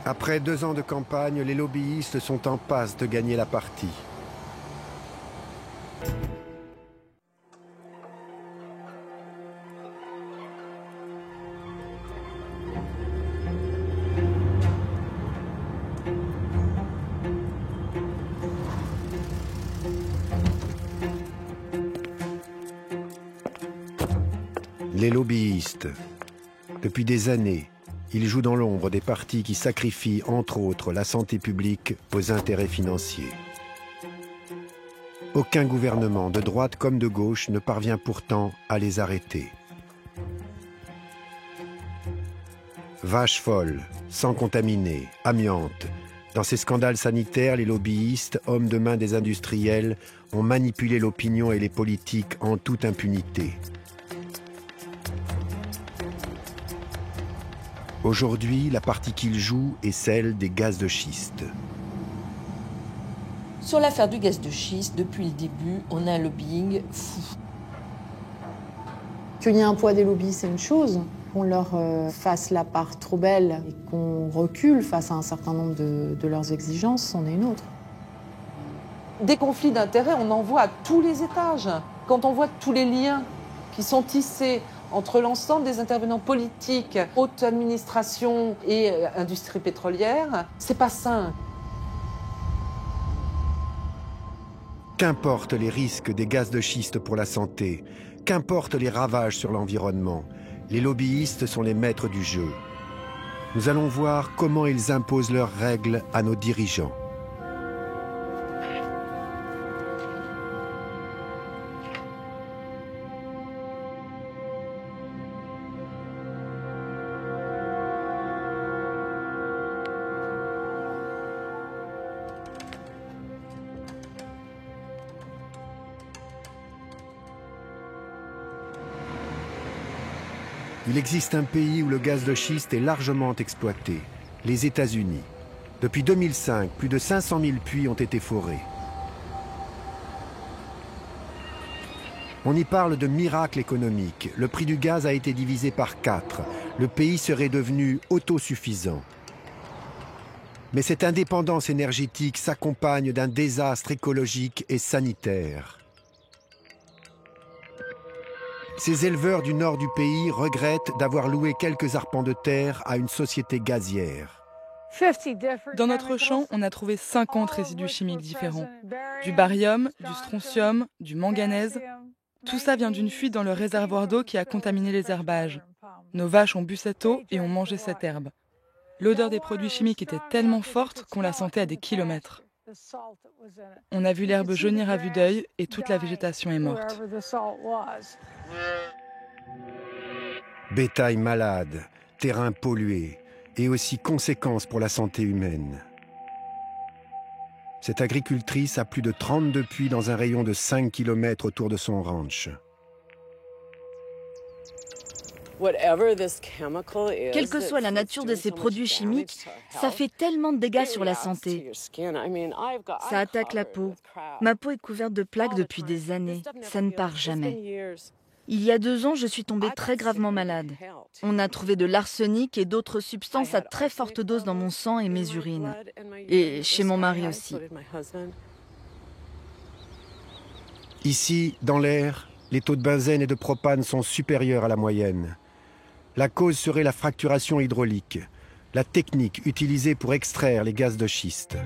Après 2 ans de campagne, les lobbyistes sont en passe de gagner la partie. Les lobbyistes. Depuis des années, ils jouent dans l'ombre des partis qui sacrifient, entre autres, la santé publique aux intérêts financiers. Aucun gouvernement, de droite comme de gauche, ne parvient pourtant à les arrêter. Vaches folles, sang contaminé, amiante. Dans ces scandales sanitaires, les lobbyistes, hommes de main des industriels, ont manipulé l'opinion et les politiques en toute impunité. Aujourd'hui, la partie qu'ils jouent est celle des gaz de schiste. Sur l'affaire du gaz de schiste, depuis le début, on a un lobbying fou. Qu'il y ait un poids des lobbies, c'est une chose. Qu'on leur fasse la part trop belle et qu'on recule face à un certain nombre de leurs exigences, c'en est une autre. Des conflits d'intérêts, on en voit à tous les étages. Quand on voit tous les liens qui sont tissés entre l'ensemble des intervenants politiques, haute administration et industrie pétrolière, c'est pas sain. Qu'importent les risques des gaz de schiste pour la santé, qu'importent les ravages sur l'environnement, les lobbyistes sont les maîtres du jeu. Nous allons voir comment ils imposent leurs règles à nos dirigeants. Il existe un pays où le gaz de schiste est largement exploité, les États-Unis. Depuis 2005, plus de 500 000 puits ont été forés. On y parle de miracle économique. Le prix du gaz a été divisé par 4. Le pays serait devenu autosuffisant. Mais cette indépendance énergétique s'accompagne d'un désastre écologique et sanitaire. Ces éleveurs du nord du pays regrettent d'avoir loué quelques arpents de terre à une société gazière. Dans notre champ, on a trouvé 50 résidus chimiques différents. Du barium, du strontium, du manganèse. Tout ça vient d'une fuite dans le réservoir d'eau qui a contaminé les herbages. Nos vaches ont bu cette eau et ont mangé cette herbe. L'odeur des produits chimiques était tellement forte qu'on la sentait à des kilomètres. On a vu l'herbe jaunir à vue d'œil et toute la végétation est morte. Bétail malade, terrain pollué et aussi conséquences pour la santé humaine. Cette agricultrice a plus de 32 puits dans un rayon de 5 km autour de son ranch. Quelle que soit la nature de ces produits chimiques, ça fait tellement de dégâts sur la santé. Ça attaque la peau. Ma peau est couverte de plaques depuis des années. Ça ne part jamais. Il y a 2 ans, je suis tombée très gravement malade. On a trouvé de l'arsenic et d'autres substances à très forte dose dans mon sang et mes urines. Et chez mon mari aussi. Ici, dans l'air, les taux de benzène et de propane sont supérieurs à la moyenne. La cause serait la fracturation hydraulique, la technique utilisée pour extraire les gaz de schiste.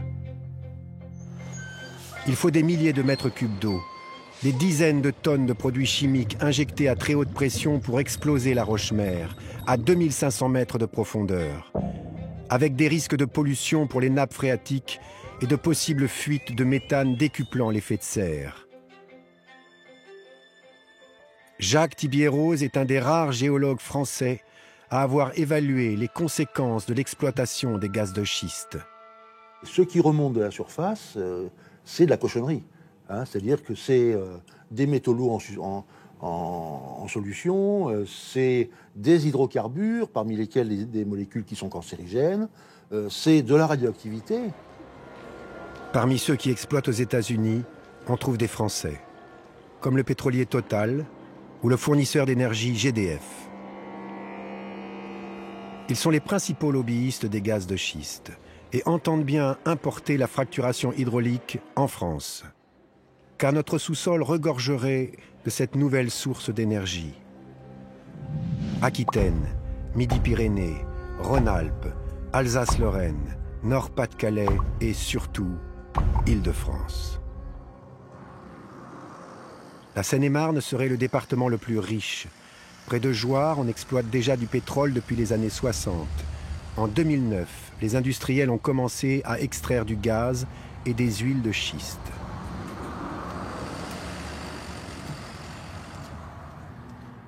Il faut des milliers de mètres cubes d'eau, des dizaines de tonnes de produits chimiques injectés à très haute pression pour exploser la roche-mère, à 2500 mètres de profondeur, avec des risques de pollution pour les nappes phréatiques et de possibles fuites de méthane décuplant l'effet de serre. Jacques Thibierrose est un des rares géologues français à avoir évalué les conséquences de l'exploitation des gaz de schiste. Ce qui remonte de la surface, c'est de la cochonnerie. C'est-à-dire que c'est des métaux lourds en solution, c'est des hydrocarbures, parmi lesquels des molécules qui sont cancérigènes, c'est de la radioactivité. Parmi ceux qui exploitent aux États-Unis, on trouve des Français, comme le pétrolier Total ou le fournisseur d'énergie GDF. Ils sont les principaux lobbyistes des gaz de schiste et entendent bien importer la fracturation hydraulique en France. Car notre sous-sol regorgerait de cette nouvelle source d'énergie. Aquitaine, Midi-Pyrénées, Rhône-Alpes, Alsace-Lorraine, Nord-Pas-de-Calais et surtout Île-de-France. La Seine-et-Marne serait le département le plus riche. Près de Jouarre, on exploite déjà du pétrole depuis les années 60. En 2009, les industriels ont commencé à extraire du gaz et des huiles de schiste.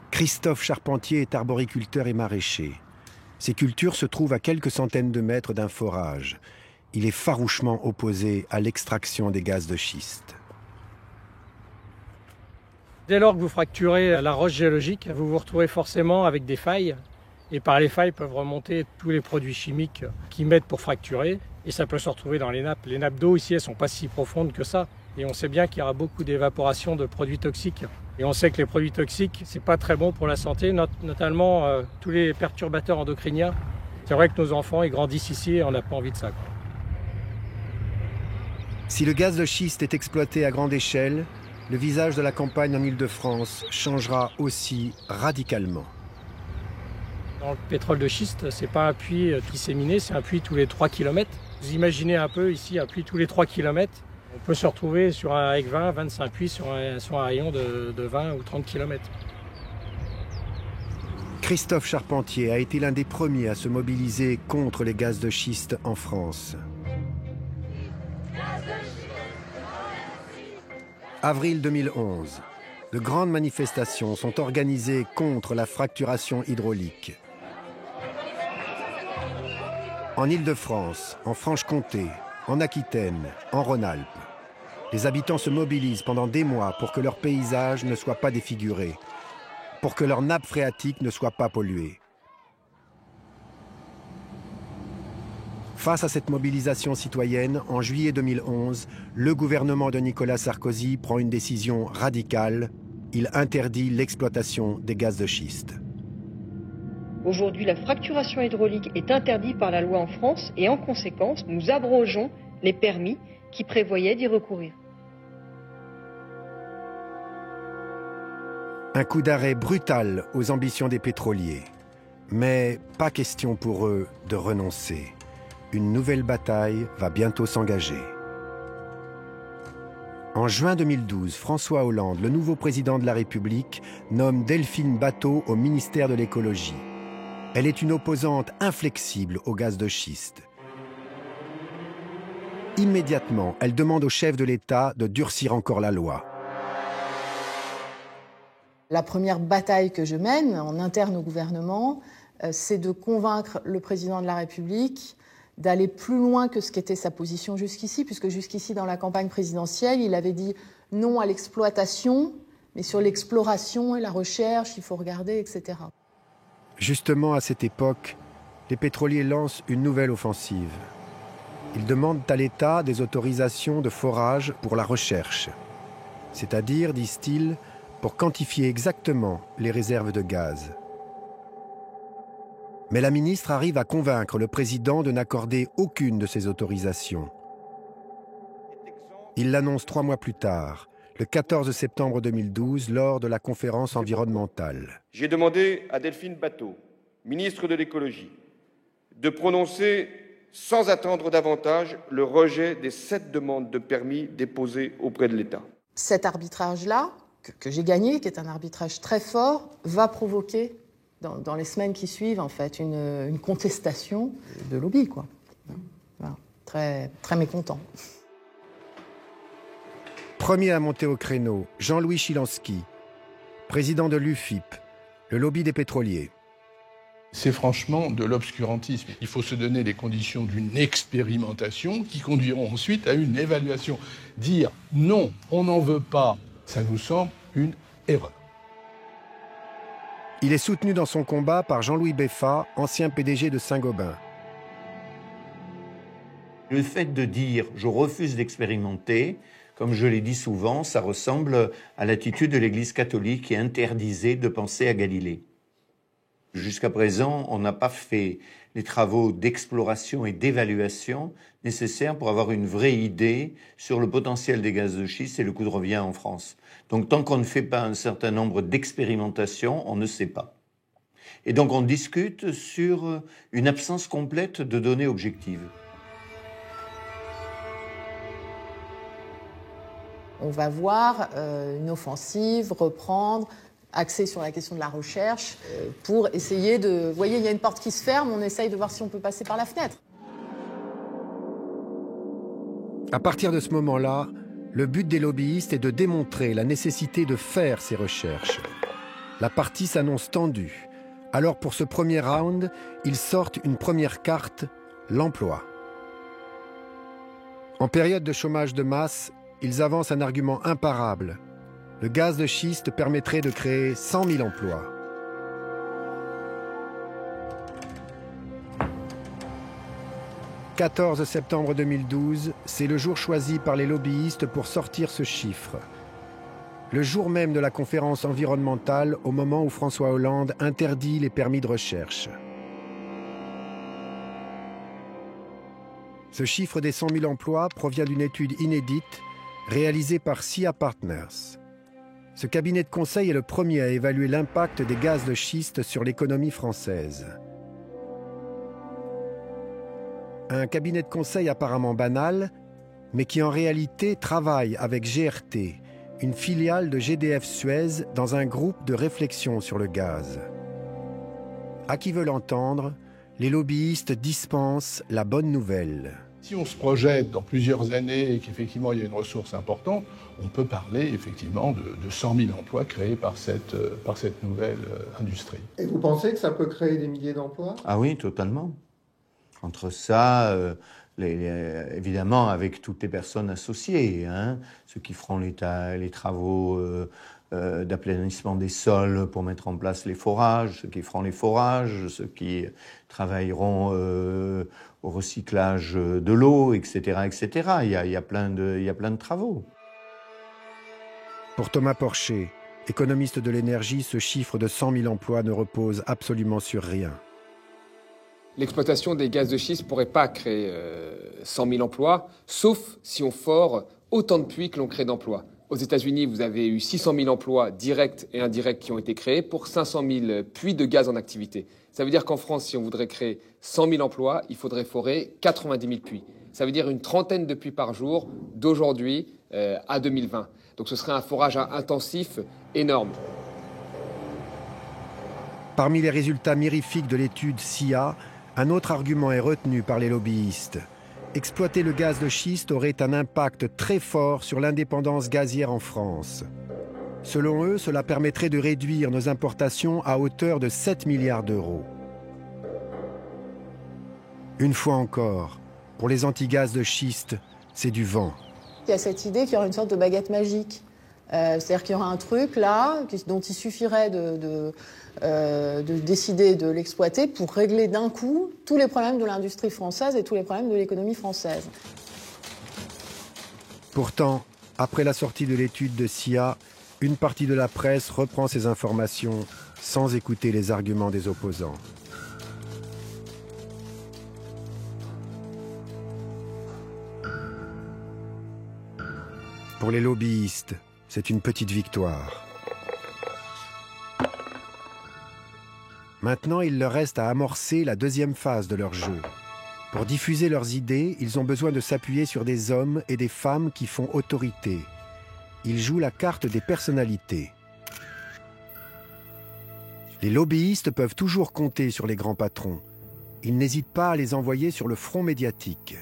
Christophe Charpentier est arboriculteur et maraîcher. Ses cultures se trouvent à quelques centaines de mètres d'un forage. Il est farouchement opposé à l'extraction des gaz de schiste. Dès lors que vous fracturez la roche géologique, vous vous retrouvez forcément avec des failles. Et par les failles peuvent remonter tous les produits chimiques qui mettent pour fracturer. Et ça peut se retrouver dans les nappes. Les nappes d'eau ici, elles ne sont pas si profondes que ça. Et on sait bien qu'il y aura beaucoup d'évaporation de produits toxiques. Et on sait que les produits toxiques, c'est pas très bon pour la santé, notamment tous les perturbateurs endocriniens. C'est vrai que nos enfants, ils grandissent ici et on n'a pas envie de ça, quoi. Si le gaz de schiste est exploité à grande échelle, le visage de la campagne en Île-de-France changera aussi radicalement. Dans le pétrole de schiste, c'est pas un puits disséminé, c'est un puits tous les 3 km. Vous imaginez un peu ici un puits tous les 3 km. On peut se retrouver avec 20-25 puits sur un rayon de 20 ou 30 km. Christophe Charpentier a été l'un des premiers à se mobiliser contre les gaz de schiste en France. Avril 2011, de grandes manifestations sont organisées contre la fracturation hydraulique. En Île-de-France, en Franche-Comté, en Aquitaine, en Rhône-Alpes, les habitants se mobilisent pendant des mois pour que leur paysage ne soit pas défiguré, pour que leur nappe phréatique ne soit pas polluée. Face à cette mobilisation citoyenne, en juillet 2011, le gouvernement de Nicolas Sarkozy prend une décision radicale. Il interdit l'exploitation des gaz de schiste. Aujourd'hui, la fracturation hydraulique est interdite par la loi en France et en conséquence, nous abrogeons les permis qui prévoyaient d'y recourir. Un coup d'arrêt brutal aux ambitions des pétroliers. Mais pas question pour eux de renoncer. Une nouvelle bataille va bientôt s'engager. En juin 2012, François Hollande, le nouveau président de la République, nomme Delphine Batho au ministère de l'écologie. Elle est une opposante inflexible au gaz de schiste. Immédiatement, elle demande au chef de l'État de durcir encore la loi. La première bataille que je mène en interne au gouvernement, c'est de convaincre le président de la République d'aller plus loin que ce qu'était sa position jusqu'ici, puisque jusqu'ici, dans la campagne présidentielle, il avait dit non à l'exploitation, mais sur l'exploration et la recherche, il faut regarder, etc. Justement, à cette époque, les pétroliers lancent une nouvelle offensive. Ils demandent à l'État des autorisations de forage pour la recherche. C'est-à-dire, disent-ils, pour quantifier exactement les réserves de gaz. Mais la ministre arrive à convaincre le président de n'accorder aucune de ces autorisations. Il l'annonce 3 mois plus tard, le 14 septembre 2012, lors de la conférence environnementale. J'ai demandé à Delphine Batho, ministre de l'écologie, de prononcer sans attendre davantage le rejet des 7 demandes de permis déposées auprès de l'État. Cet arbitrage-là, que j'ai gagné, qui est un arbitrage très fort, va provoquer dans les semaines qui suivent en fait une contestation de lobby, quoi. Voilà. Très, très mécontent. Premier à monter au créneau, Jean-Louis Chilansky, président de l'UFIP, le lobby des pétroliers. C'est franchement de l'obscurantisme. Il faut se donner les conditions d'une expérimentation qui conduiront ensuite à une évaluation. Dire non, on n'en veut pas, ça nous semble une erreur. Il est soutenu dans son combat par Jean-Louis Beffa, ancien PDG de Saint-Gobain. Le fait de dire « je refuse d'expérimenter », comme je l'ai dit souvent, ça ressemble à l'attitude de l'Église catholique qui interdisait de penser à Galilée. Jusqu'à présent, on n'a pas fait les travaux d'exploration et d'évaluation nécessaires pour avoir une vraie idée sur le potentiel des gaz de schiste et le coût de revient en France. Donc tant qu'on ne fait pas un certain nombre d'expérimentations, on ne sait pas. Et donc on discute sur une absence complète de données objectives. On va voir une offensive reprendre, axée sur la question de la recherche, pour essayer de... Vous voyez, il y a une porte qui se ferme, on essaye de voir si on peut passer par la fenêtre. À partir de ce moment-là, le but des lobbyistes est de démontrer la nécessité de faire ces recherches. La partie s'annonce tendue. Alors pour ce premier round, ils sortent une première carte, l'emploi. En période de chômage de masse, ils avancent un argument imparable. Le gaz de schiste permettrait de créer 100 000 emplois. « 14 septembre 2012, c'est le jour choisi par les lobbyistes pour sortir ce chiffre. Le jour même de la conférence environnementale, au moment où François Hollande interdit les permis de recherche. Ce chiffre des 100 000 emplois provient d'une étude inédite réalisée par SIA Partners. Ce cabinet de conseil est le premier à évaluer l'impact des gaz de schiste sur l'économie française. Un cabinet de conseil apparemment banal, mais qui en réalité travaille avec GRT, une filiale de GDF Suez, dans un groupe de réflexion sur le gaz. À qui veut l'entendre, les lobbyistes dispensent la bonne nouvelle. Si on se projette dans plusieurs années et qu'effectivement il y a une ressource importante, on peut parler effectivement de 100 000 emplois créés par cette nouvelle industrie. Et vous pensez que ça peut créer des milliers d'emplois? Ah oui, totalement. Entre ça, évidemment avec toutes les personnes associées, hein, ceux qui feront les travaux d'aplanissement des sols pour mettre en place les forages, ceux qui feront les forages, ceux qui travailleront au recyclage de l'eau, etc., etc. Il y a plein de travaux. Pour Thomas Porcher, économiste de l'énergie, ce chiffre de 100 000 emplois ne repose absolument sur rien. L'exploitation des gaz de schiste ne pourrait pas créer 100 000 emplois, sauf si on fore autant de puits que l'on crée d'emplois. Aux États-Unis, vous avez eu 600 000 emplois directs et indirects qui ont été créés pour 500 000 puits de gaz en activité. Ça veut dire qu'en France, si on voudrait créer 100 000 emplois, il faudrait forer 90 000 puits. Ça veut dire une trentaine de puits par jour d'aujourd'hui à 2020. Donc ce serait un forage intensif énorme. Parmi les résultats mirifiques de l'étude SIA, un autre argument est retenu par les lobbyistes. Exploiter le gaz de schiste aurait un impact très fort sur l'indépendance gazière en France. Selon eux, cela permettrait de réduire nos importations à hauteur de 7 milliards d'euros. Une fois encore, pour les anti-gaz de schiste, c'est du vent. Il y a cette idée qu'il y aurait une sorte de baguette magique. C'est-à-dire qu'il y aura un truc là dont il suffirait de décider de l'exploiter pour régler d'un coup tous les problèmes de l'industrie française et tous les problèmes de l'économie française. Pourtant, après la sortie de l'étude de SIA, une partie de la presse reprend ces informations sans écouter les arguments des opposants. Pour les lobbyistes, c'est une petite victoire. Maintenant, il leur reste à amorcer la deuxième phase de leur jeu. Pour diffuser leurs idées, ils ont besoin de s'appuyer sur des hommes et des femmes qui font autorité. Ils jouent la carte des personnalités. Les lobbyistes peuvent toujours compter sur les grands patrons. Ils n'hésitent pas à les envoyer sur le front médiatique.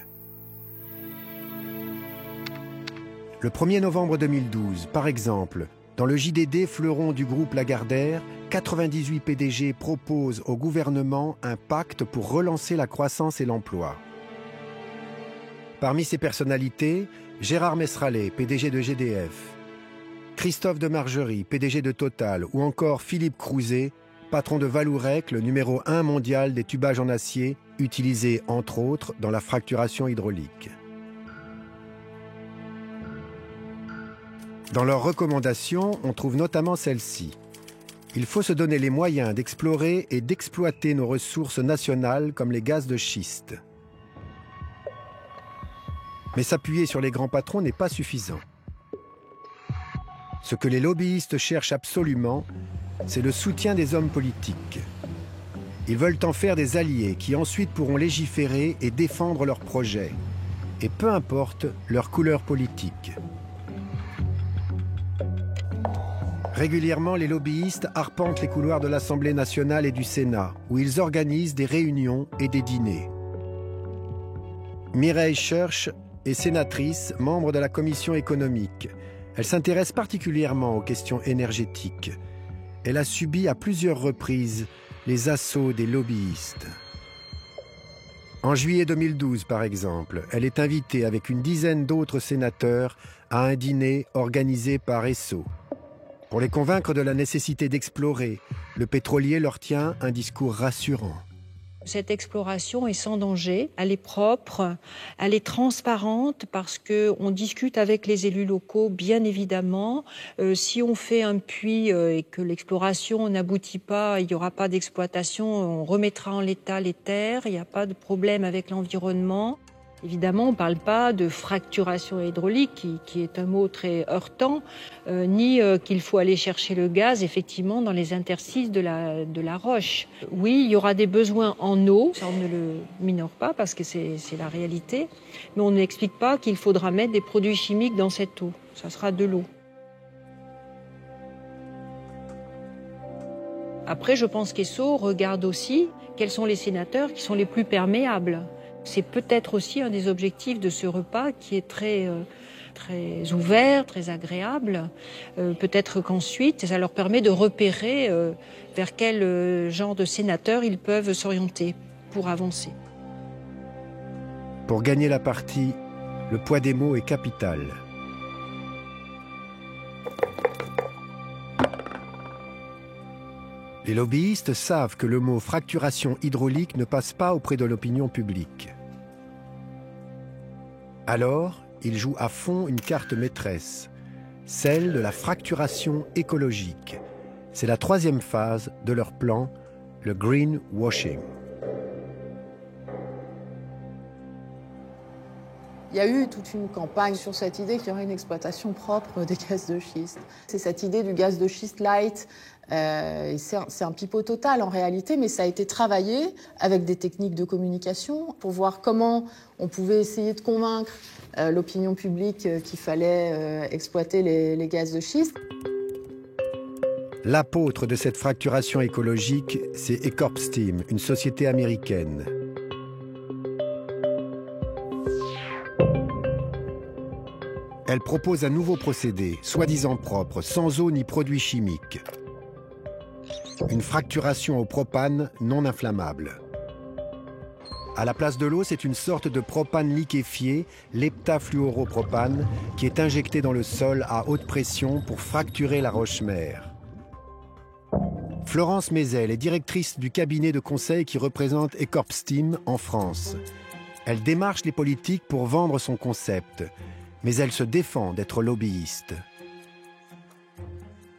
Le 1er novembre 2012, par exemple, dans le JDD fleuron du groupe Lagardère, 98 PDG proposent au gouvernement un pacte pour relancer la croissance et l'emploi. Parmi ces personnalités, Gérard Mesralet, PDG de GDF, Christophe Demargerie, PDG de Total, ou encore Philippe Crouzet, patron de Vallourec, le numéro 1 mondial des tubages en acier, utilisés entre autres dans la fracturation hydraulique. Dans leurs recommandations, on trouve notamment celle-ci. Il faut se donner les moyens d'explorer et d'exploiter nos ressources nationales comme les gaz de schiste. Mais s'appuyer sur les grands patrons n'est pas suffisant. Ce que les lobbyistes cherchent absolument, c'est le soutien des hommes politiques. Ils veulent en faire des alliés qui ensuite pourront légiférer et défendre leurs projets, et peu importe leur couleur politique. Régulièrement, les lobbyistes arpentent les couloirs de l'Assemblée nationale et du Sénat, où ils organisent des réunions et des dîners. Mireille Schurch est sénatrice, membre de la commission économique. Elle s'intéresse particulièrement aux questions énergétiques. Elle a subi à plusieurs reprises les assauts des lobbyistes. En juillet 2012, par exemple, elle est invitée avec une dizaine d'autres sénateurs à un dîner organisé par Esso. Pour les convaincre de la nécessité d'explorer, le pétrolier leur tient un discours rassurant. Cette exploration est sans danger, elle est propre, elle est transparente parce qu'on discute avec les élus locaux, bien évidemment. Si on fait un puits et que l'exploration n'aboutit pas, il n'y aura pas d'exploitation, on remettra en l'état les terres, il n'y a pas de problème avec l'environnement. Évidemment, on ne parle pas de fracturation hydraulique, qui est un mot très heurtant, ni qu'il faut aller chercher le gaz, effectivement, dans les interstices de la roche. Oui, il y aura des besoins en eau, ça on ne le minore pas parce que c'est la réalité, mais on n'explique pas qu'il faudra mettre des produits chimiques dans cette eau. Ça sera de l'eau. Après, je pense qu'Esso regarde aussi quels sont les sénateurs qui sont les plus perméables. C'est peut-être aussi un des objectifs de ce repas qui est très ouvert, très agréable. Peut-être qu'ensuite, ça leur permet de repérer vers quel genre de sénateurs ils peuvent s'orienter pour avancer. Pour gagner la partie, le poids des mots est capital. Les lobbyistes savent que le mot fracturation hydraulique ne passe pas auprès de l'opinion publique. Alors, ils jouent à fond une carte maîtresse, celle de la fracturation écologique. C'est la troisième phase de leur plan, le greenwashing. Il y a eu toute une campagne sur cette idée qu'il y aurait une exploitation propre des gaz de schiste. C'est cette idée du gaz de schiste light. C'est un pipeau total en réalité, mais ça a été travaillé avec des techniques de communication pour voir comment on pouvait essayer de convaincre l'opinion publique qu'il fallait exploiter les gaz de schiste. L'apôtre de cette fracturation écologique, c'est EcorpSteam, une société américaine. Elle propose un nouveau procédé, soi-disant propre, sans eau ni produits chimiques. Une fracturation au propane non inflammable. À la place de l'eau, c'est une sorte de propane liquéfié, l'heptafluoropropane, qui est injecté dans le sol à haute pression pour fracturer la roche-mère. Florence Mézel est directrice du cabinet de conseil qui représente EcorpSteam en France. Elle démarche les politiques pour vendre son concept, mais elle se défend d'être lobbyiste.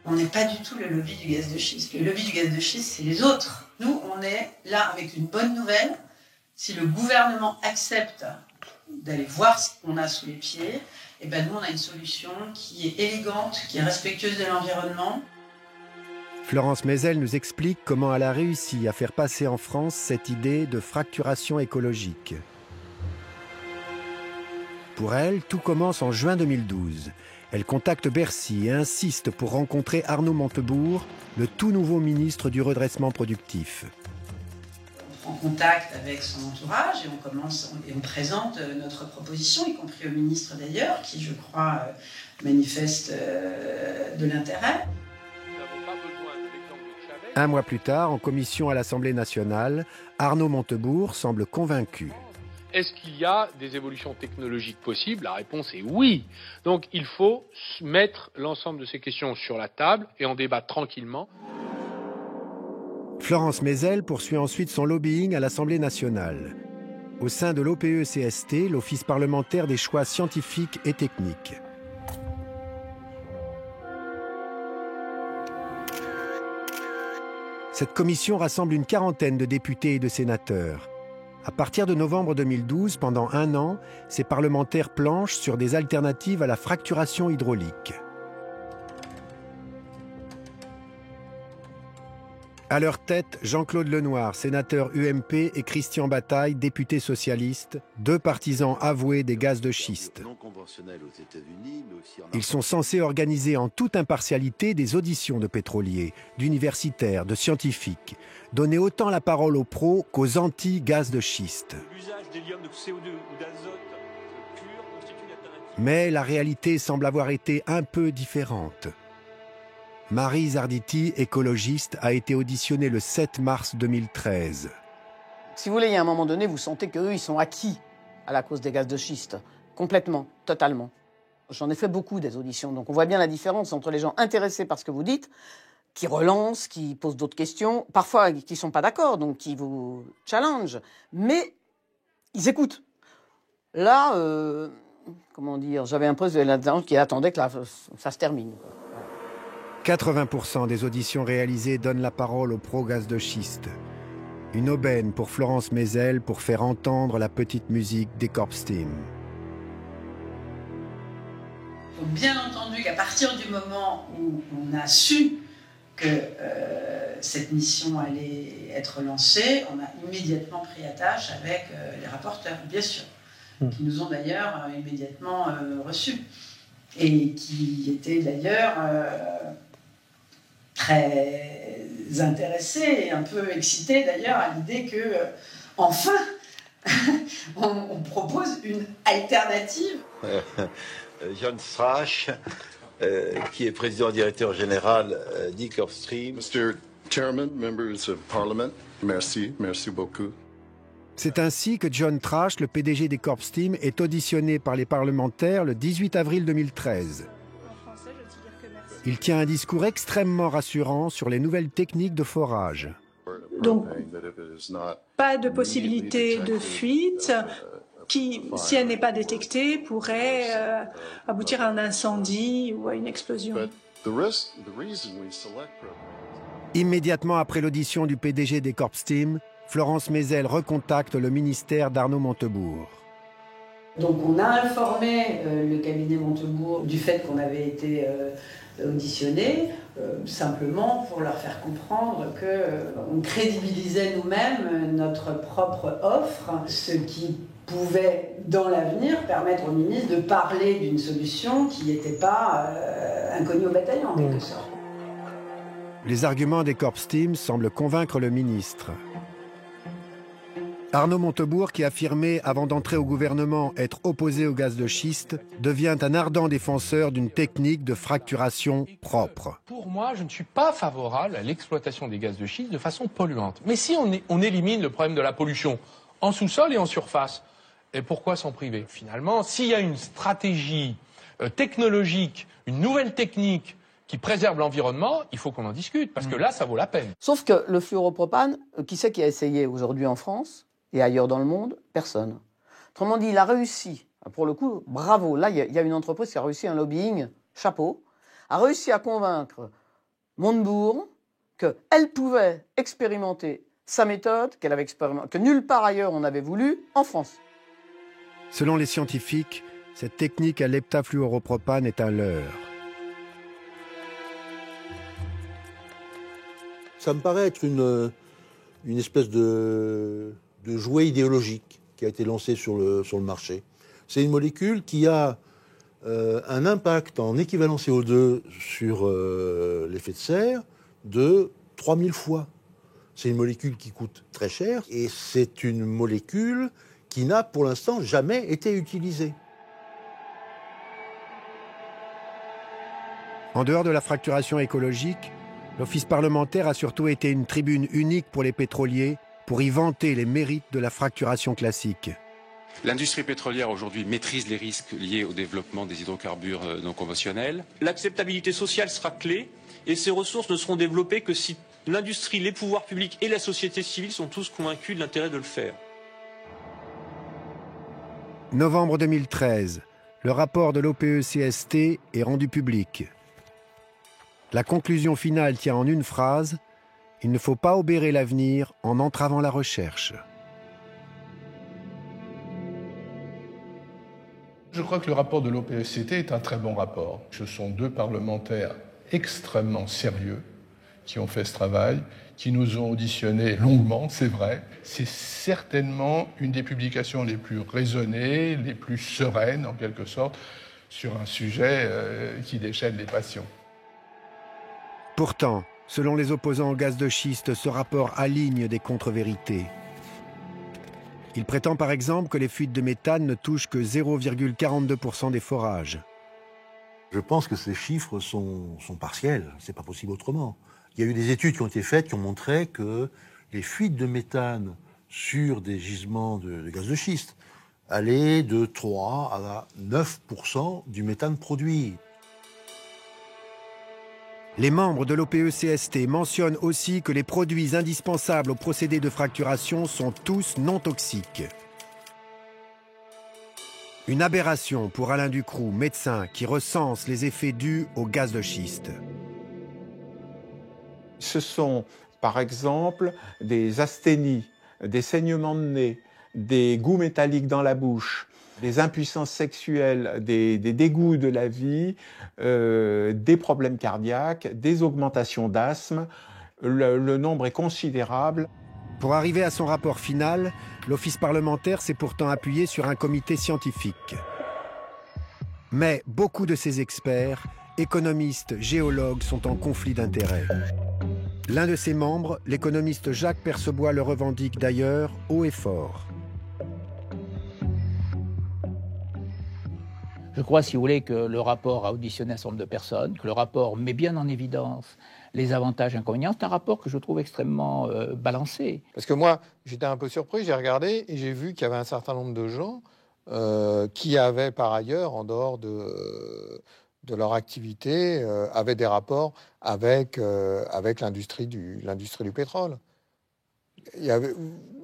On n'est pas du tout le lobby du gaz de schiste. Le lobby du gaz de schiste, c'est les autres. Nous, on est là avec une bonne nouvelle. Si le gouvernement accepte d'aller voir ce qu'on a sous les pieds, eh ben nous, on a une solution qui est élégante, qui est respectueuse de l'environnement. Florence Mézel nous explique comment elle a réussi à faire passer en France cette idée de fracturation écologique. Pour elle, tout commence en juin 2012. Elle contacte Bercy et insiste pour rencontrer Arnaud Montebourg, le tout nouveau ministre du redressement productif. On prend contact avec son entourage et on présente notre proposition, y compris au ministre d'ailleurs, qui, je crois, manifeste de l'intérêt. Un mois plus tard, en commission à l'Assemblée nationale, Arnaud Montebourg semble convaincu. Est-ce qu'il y a des évolutions technologiques possibles? La réponse est oui. Donc il faut mettre l'ensemble de ces questions sur la table et en débattre tranquillement. Florence Mézel poursuit ensuite son lobbying à l'Assemblée nationale. Au sein de l'OPE-CST, l'Office parlementaire des choix scientifiques et techniques. Cette commission rassemble une quarantaine de députés et de sénateurs. À partir de novembre 2012, pendant 1 an, ces parlementaires planchent sur des alternatives à la fracturation hydraulique. À leur tête, Jean-Claude Lenoir, sénateur UMP, et Christian Bataille, député socialiste, 2 partisans avoués des gaz de schiste. Ils sont censés organiser en toute impartialité des auditions de pétroliers, d'universitaires, de scientifiques, donner autant la parole aux pros qu'aux anti-gaz de schiste. Mais la réalité semble avoir été un peu différente. Marie Zarditi, écologiste, a été auditionnée le 7 mars 2013. Si vous voulez, il y a un moment donné, vous sentez qu'eux, ils sont acquis à la cause des gaz de schiste. Complètement, totalement. J'en ai fait beaucoup des auditions, donc on voit bien la différence entre les gens intéressés par ce que vous dites, qui relancent, qui posent d'autres questions, parfois qui ne sont pas d'accord, donc qui vous challenge, mais ils écoutent. Là, comment dire, j'avais un poste là-dedans qui attendait que ça se termine. 80% des auditions réalisées donnent la parole aux pro-gaz de schiste. Une aubaine pour Florence Mézel pour faire entendre la petite musique des Corpsteam. Bien entendu qu'à partir du moment où on a su que cette mission allait être lancée, on a immédiatement pris attache avec les rapporteurs, bien sûr, qui nous ont d'ailleurs immédiatement reçus et qui étaient d'ailleurs très intéressés et un peu excités d'ailleurs à l'idée que, enfin, on propose une alternative. John Strache, qui est président-directeur général d'Corpstream. Mr. Chairman, members of Parliament, merci beaucoup. C'est ainsi que John Trash, le PDG des Corpsteam, est auditionné par les parlementaires le 18 avril 2013. Il tient un discours extrêmement rassurant sur les nouvelles techniques de forage. Donc, pas de possibilité de fuite qui, si elle n'est pas détectée, pourrait aboutir à un incendie ou à une explosion. Immédiatement après l'audition du PDG des Corpsteam, Florence Mézel recontacte le ministère d'Arnaud Montebourg. Donc on a informé le cabinet Montebourg du fait qu'on avait été auditionné, simplement pour leur faire comprendre qu'on crédibilisait nous-mêmes notre propre offre, ce qui pouvait, dans l'avenir, permettre au ministre de parler d'une solution qui n'était pas inconnue au bataillon, en quelque sorte. Les arguments des Corpsteam semblent convaincre le ministre. Arnaud Montebourg, qui affirmait avant d'entrer au gouvernement être opposé au gaz de schiste, devient un ardent défenseur d'une technique de fracturation propre. Pour moi, je ne suis pas favorable à l'exploitation des gaz de schiste de façon polluante. Mais si on élimine le problème de la pollution en sous-sol et en surface, et pourquoi s'en priver? Finalement, s'il y a une stratégie technologique, une nouvelle technique qui préserve l'environnement, il faut qu'on en discute, parce que là, ça vaut la peine. Sauf que le fluoropropane, qui c'est qui a essayé aujourd'hui en France et ailleurs dans le monde? Personne. Autrement dit, il a réussi, pour le coup, bravo, là, il y a une entreprise qui a réussi un lobbying, chapeau, a réussi à convaincre Montebourg qu'elle pouvait expérimenter sa méthode, qu'elle avait expérimenté, que nulle part ailleurs on avait voulu, en France. Selon les scientifiques, cette technique à l'heptafluoropropane est un leurre. Ça me paraît être une espèce de jouet idéologique qui a été lancé sur le marché. C'est une molécule qui a un impact en équivalent CO2 sur l'effet de serre de 3000 fois. C'est une molécule qui coûte très cher et c'est une molécule qui n'a pour l'instant jamais été utilisée. En dehors de la fracturation écologique, l'Office parlementaire a surtout été une tribune unique pour les pétroliers pour y vanter les mérites de la fracturation classique. L'industrie pétrolière aujourd'hui maîtrise les risques liés au développement des hydrocarbures non conventionnels. L'acceptabilité sociale sera clé et ces ressources ne seront développées que si l'industrie, les pouvoirs publics et la société civile sont tous convaincus de l'intérêt de le faire. Novembre 2013, le rapport de l'OPE-CST est rendu public. La conclusion finale tient en une phrase: il ne faut pas obérer l'avenir en entravant la recherche. Je crois que le rapport de l'OPECT est un très bon rapport. Ce sont deux parlementaires extrêmement sérieux qui ont fait ce travail, qui nous ont auditionnés longuement, c'est vrai. C'est certainement une des publications les plus raisonnées, les plus sereines en quelque sorte, sur un sujet qui déchaîne les passions. Pourtant, selon les opposants au gaz de schiste, ce rapport aligne des contre-vérités. Il prétend par exemple que les fuites de méthane ne touchent que 0,42% des forages. Je pense que ces chiffres sont partiels, c'est pas possible autrement. Il y a eu des études qui ont été faites qui ont montré que les fuites de méthane sur des gisements de gaz de schiste allaient de 3 à 9% du méthane produit. Les membres de l'OPECST mentionnent aussi que les produits indispensables au procédé de fracturation sont tous non toxiques. Une aberration pour Alain Ducroux, médecin qui recense les effets dus au gaz de schiste. Ce sont, par exemple, des asthénies, des saignements de nez, des goûts métalliques dans la bouche, des impuissances sexuelles, des dégoûts de la vie, des problèmes cardiaques, des augmentations d'asthme. Le nombre est considérable. Pour arriver à son rapport final, l'Office parlementaire s'est pourtant appuyé sur un comité scientifique. Mais beaucoup de ces experts, économistes, géologues, sont en conflit d'intérêts. L'un de ses membres, l'économiste Jacques Percebois, le revendique d'ailleurs haut et fort. Je crois, si vous voulez, que le rapport a auditionné un certain nombre de personnes, que le rapport met bien en évidence les avantages et inconvénients. C'est un rapport que je trouve extrêmement balancé. Parce que moi, j'étais un peu surpris, j'ai regardé et j'ai vu qu'il y avait un certain nombre de gens qui avaient par ailleurs, en dehors de leur activité, avaient des rapports avec l'industrie du pétrole. Il y avait,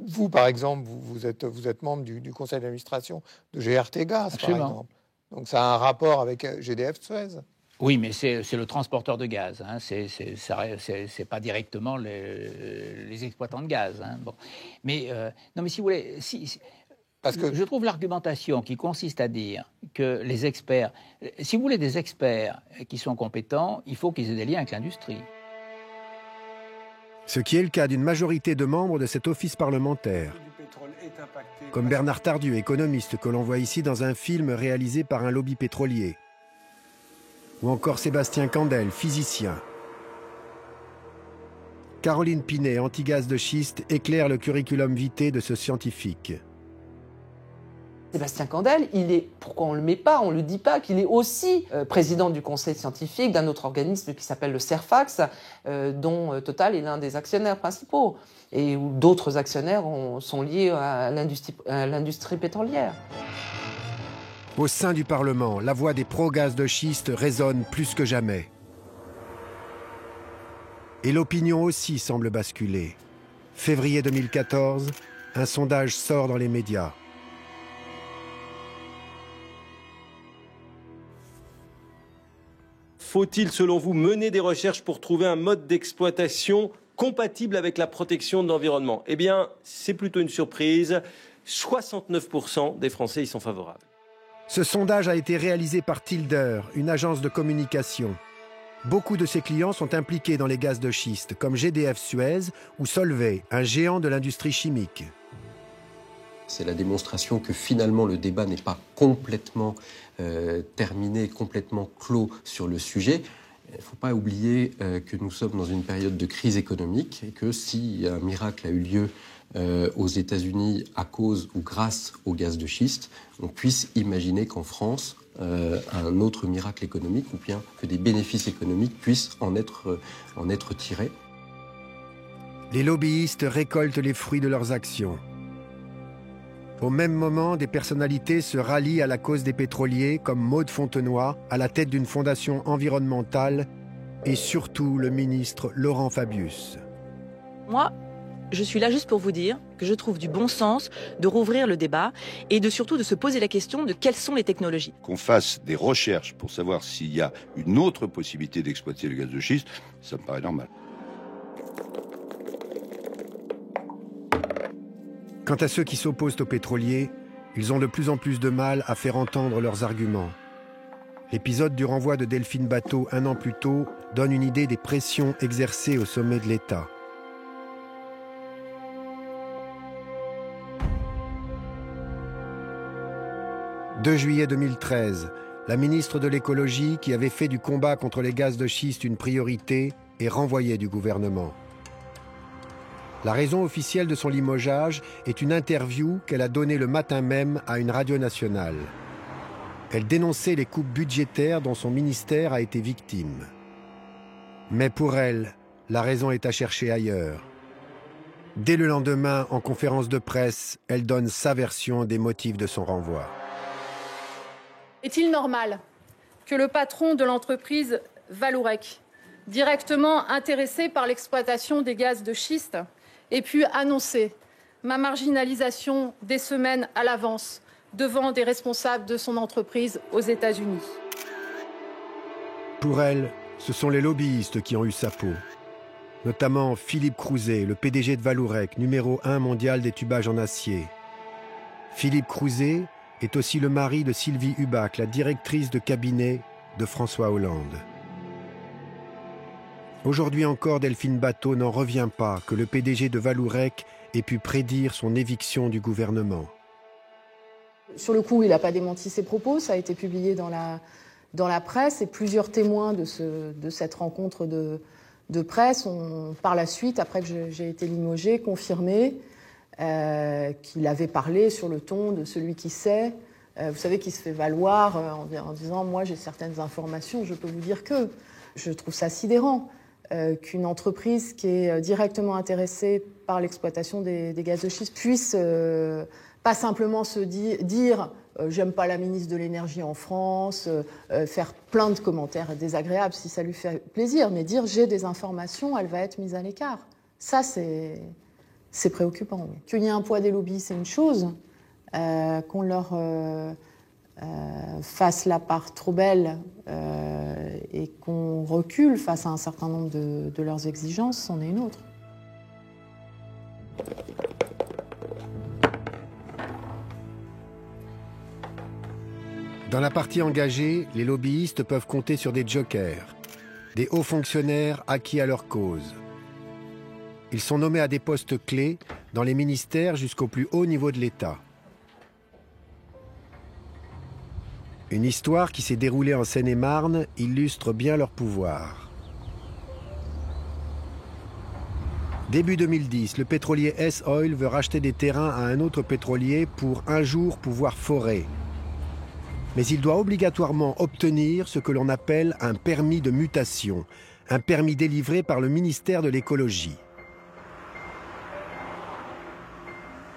vous, par exemple, vous êtes membre du conseil d'administration de GRT Gaz, Absolument. par exemple. Donc ça a un rapport avec GDF Suez. Oui, mais c'est le transporteur de gaz. Hein. C'est pas directement les exploitants de gaz. Hein. Bon. Mais non, mais si vous voulez, parce que je trouve l'argumentation qui consiste à dire que les experts, si vous voulez des experts qui sont compétents, il faut qu'ils aient des liens avec l'industrie. Ce qui est le cas d'une majorité de membres de cet office parlementaire. Comme Bernard Tardieu, économiste que l'on voit ici dans un film réalisé par un lobby pétrolier. Ou encore Sébastien Candel, physicien. Caroline Pinet, anti-gaz de schiste, éclaire le curriculum vitae de ce scientifique. Sébastien Candel, pourquoi on ne le met pas, on ne le dit pas, qu'il est aussi président du conseil scientifique d'un autre organisme qui s'appelle le CERFAX, dont Total est l'un des actionnaires principaux, et où d'autres actionnaires sont liés à l'industrie pétrolière. Au sein du Parlement, la voix des pro-gaz de schiste résonne plus que jamais. Et l'opinion aussi semble basculer. Février 2014, un sondage sort dans les médias. Faut-il, selon vous, mener des recherches pour trouver un mode d'exploitation compatible avec la protection de l'environnement? Eh bien, c'est plutôt une surprise. 69% des Français y sont favorables. Ce sondage a été réalisé par Tilder, une agence de communication. Beaucoup de ses clients sont impliqués dans les gaz de schiste, comme GDF Suez ou Solvay, un géant de l'industrie chimique. C'est la démonstration que finalement le débat n'est pas complètement terminé, complètement clos sur le sujet. Il ne faut pas oublier que nous sommes dans une période de crise économique et que si un miracle a eu lieu aux États-Unis à cause ou grâce au gaz de schiste, on puisse imaginer qu'en France, un autre miracle économique ou bien que des bénéfices économiques puissent en être tirés. Les lobbyistes récoltent les fruits de leurs actions. Au même moment, des personnalités se rallient à la cause des pétroliers, comme Maude Fontenoy, à la tête d'une fondation environnementale, et surtout le ministre Laurent Fabius. Moi, je suis là juste pour vous dire que je trouve du bon sens de rouvrir le débat et surtout de se poser la question de quelles sont les technologies. Qu'on fasse des recherches pour savoir s'il y a une autre possibilité d'exploiter le gaz de schiste, ça me paraît normal. Quant à ceux qui s'opposent aux pétroliers, ils ont de plus en plus de mal à faire entendre leurs arguments. L'épisode du renvoi de Delphine Batho 1 an plus tôt donne une idée des pressions exercées au sommet de l'État. « 2 juillet 2013, la ministre de l'écologie, qui avait fait du combat contre les gaz de schiste une priorité, est renvoyée du gouvernement. La raison officielle de son limogeage est une interview qu'elle a donnée le matin même à une radio nationale. Elle dénonçait les coupes budgétaires dont son ministère a été victime. Mais pour elle, la raison est à chercher ailleurs. Dès le lendemain, en conférence de presse, elle donne sa version des motifs de son renvoi. Est-il normal que le patron de l'entreprise Vallourec, directement intéressé par l'exploitation des gaz de schiste, ait pu annoncer ma marginalisation des semaines à l'avance devant des responsables de son entreprise aux États-Unis? Pour elle, ce sont les lobbyistes qui ont eu sa peau. Notamment Philippe Crouzet, le PDG de Vallourec, numéro 1 mondial des tubages en acier. Philippe Crouzet est aussi le mari de Sylvie Hubac, la directrice de cabinet de François Hollande. Aujourd'hui encore, Delphine Batho n'en revient pas que le PDG de Vallourec ait pu prédire son éviction du gouvernement. Sur le coup, il n'a pas démenti ses propos, ça a été publié dans la presse et plusieurs témoins de cette rencontre de presse ont par la suite, après que j'ai été limogée, confirmé qu'il avait parlé sur le ton de celui qui sait. Vous savez, qui se fait valoir en disant « moi j'ai certaines informations, je peux vous dire que ». Je trouve ça sidérant qu'une entreprise qui est directement intéressée par l'exploitation des gaz de schiste puisse pas simplement se dire j'aime pas la ministre de l'énergie en France, faire plein de commentaires désagréables si ça lui fait plaisir, mais dire j'ai des informations, elle va être mise à l'écart. Ça, c'est préoccupant. Oui. Qu'il y ait un poids des lobbies, c'est une chose. Qu'on leur fasse la part trop belle et qu'on recule face à un certain nombre de leurs exigences, c'en est une autre. Dans la partie engagée, les lobbyistes peuvent compter sur des jokers, des hauts fonctionnaires acquis à leur cause. Ils sont nommés à des postes clés dans les ministères jusqu'au plus haut niveau de l'État. Une histoire qui s'est déroulée en Seine-et-Marne illustre bien leur pouvoir. Début 2010, le pétrolier S-Oil veut racheter des terrains à un autre pétrolier pour un jour pouvoir forer. Mais il doit obligatoirement obtenir ce que l'on appelle un permis de mutation, un permis délivré par le ministère de l'écologie.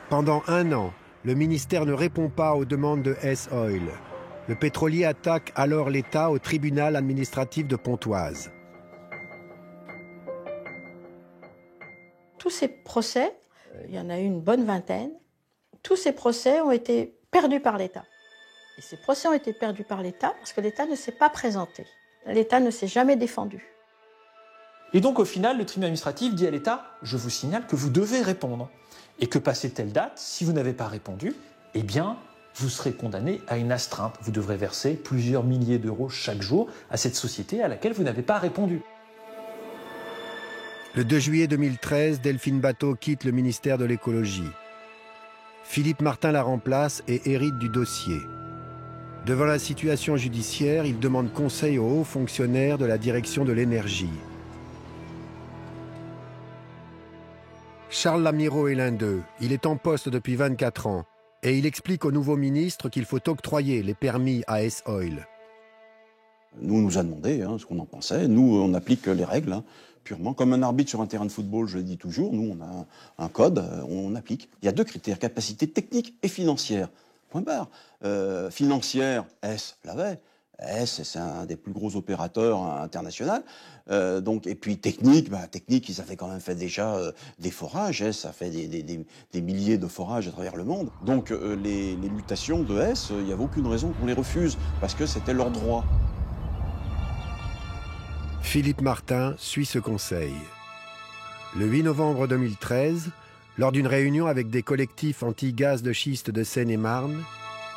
Pendant 1 an, le ministère ne répond pas aux demandes de S-Oil. Le pétrolier attaque alors l'État au tribunal administratif de Pontoise. Tous ces procès, il y en a eu une bonne vingtaine, tous ces procès ont été perdus par l'État. Et ces procès ont été perdus par l'État parce que l'État ne s'est pas présenté. L'État ne s'est jamais défendu. Et donc au final, le tribunal administratif dit à l'État « Je vous signale que vous devez répondre. Et que passé telle date, si vous n'avez pas répondu, eh bien, vous serez condamné à une astreinte. Vous devrez verser plusieurs milliers d'euros chaque jour à cette société à laquelle vous n'avez pas répondu. » Le 2 juillet 2013, Delphine Batho quitte le ministère de l'écologie. Philippe Martin la remplace et hérite du dossier. Devant la situation judiciaire, il demande conseil aux hauts fonctionnaires de la direction de l'énergie. Charles Lamirault est l'un d'eux. Il est en poste depuis 24 ans. Et il explique au nouveau ministre qu'il faut octroyer les permis à S-Oil. Nous, on nous a demandé ce qu'on en pensait. Nous, on applique les règles, purement. Comme un arbitre sur un terrain de football, je le dis toujours, nous, on a un code, on applique. Il y a 2 critères, capacité technique et financière. Point barre. Financière, S l'avait. S, c'est un des plus gros opérateurs internationaux. Et puis technique, technique, ils avaient quand même fait déjà des forages. S a fait des milliers de forages à travers le monde. Donc les mutations de S, il n'y avait aucune raison qu'on les refuse, parce que c'était leur droit. Philippe Martin suit ce conseil. Le 8 novembre 2013, Lors d'une réunion avec des collectifs anti-gaz de schiste de Seine-et-Marne,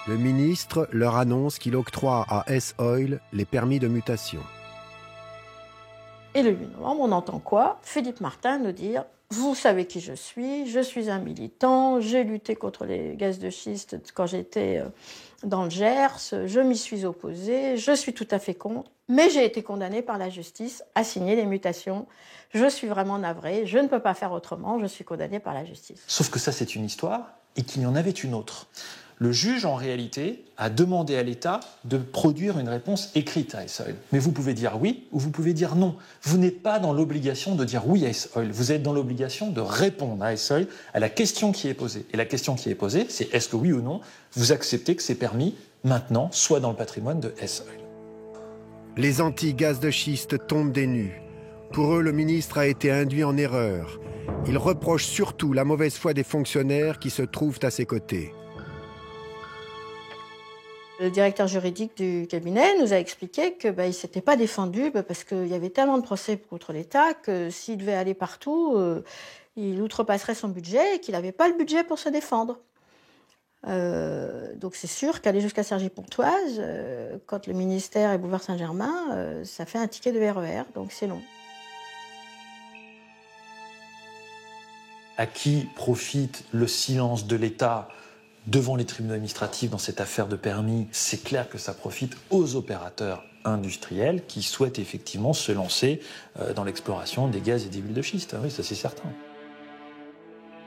le ministre leur annonce qu'il octroie à S-Oil les permis de mutation. Et le 8 novembre, on entend quoi? Philippe Martin nous dire « Vous savez qui je suis un militant, j'ai lutté contre les gaz de schiste quand j'étais dans le Gers, je m'y suis opposé, je suis tout à fait contre, mais j'ai été condamné par la justice à signer les mutations. Je suis vraiment navré, je ne peux pas faire autrement, je suis condamné par la justice. » Sauf que ça, c'est une histoire et qu'il y en avait une autre. Le juge, en réalité, a demandé à l'État de produire une réponse écrite à S-Oil. Mais vous pouvez dire oui ou vous pouvez dire non. Vous n'êtes pas dans l'obligation de dire oui à S-Oil. Vous êtes dans l'obligation de répondre à S-Oil à la question qui est posée. Et la question qui est posée, c'est est-ce que oui ou non, vous acceptez que ces permis, maintenant, soient dans le patrimoine de S-Oil. Les anti-gaz de schiste tombent des nues. Pour eux, le ministre a été induit en erreur. Ils reprochent surtout la mauvaise foi des fonctionnaires qui se trouvent à ses côtés. Le directeur juridique du cabinet nous a expliqué qu'il ne s'était pas défendu parce qu'il y avait tellement de procès contre l'État que s'il devait aller partout, il outrepasserait son budget et qu'il n'avait pas le budget pour se défendre. Donc c'est sûr qu'aller jusqu'à Cergy-Pontoise, quand le ministère est boulevard Saint-Germain, ça fait un ticket de RER, donc c'est long. À qui profite le silence de l'État devant les tribunaux administratifs dans cette affaire de permis? C'est clair que ça profite aux opérateurs industriels qui souhaitent effectivement se lancer dans l'exploration des gaz et des huiles de schiste. Oui, ça c'est certain.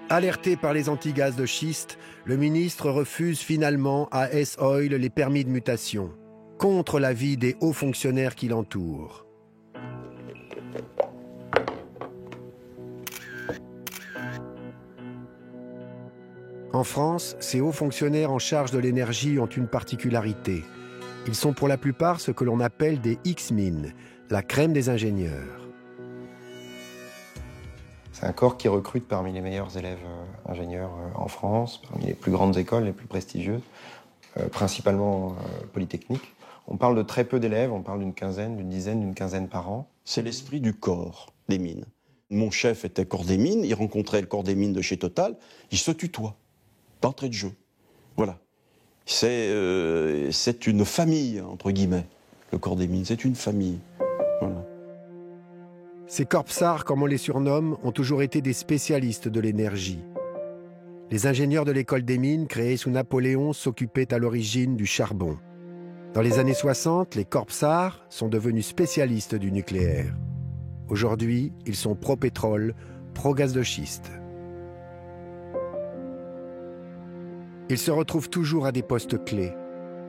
Alerté par les anti-gaz de schiste, le ministre refuse finalement à S-Oil les permis de mutation, contre l'avis des hauts fonctionnaires qui l'entourent. En France, ces hauts fonctionnaires en charge de l'énergie ont une particularité. Ils sont pour la plupart ce que l'on appelle des X-Min, la crème des ingénieurs. C'est un corps qui recrute parmi les meilleurs élèves ingénieurs en France, parmi les plus grandes écoles, les plus prestigieuses, principalement polytechniques. On parle de très peu d'élèves, on parle d'une quinzaine, d'une dizaine, d'une quinzaine par an. C'est l'esprit du corps des mines. Mon chef était corps des mines, il rencontrait le corps des mines de chez Total, il se tutoie. D'entrée de jeu. Voilà. C'est une famille, entre guillemets. Le corps des mines, c'est une famille. Voilà. Ces corpsards, comme on les surnomme, ont toujours été des spécialistes de l'énergie. Les ingénieurs de l'école des mines, créés sous Napoléon, s'occupaient à l'origine du charbon. Dans les années 60, les corpsards sont devenus spécialistes du nucléaire. Aujourd'hui, ils sont pro-pétrole, pro-gaz de schiste. Ils se retrouvent toujours à des postes clés,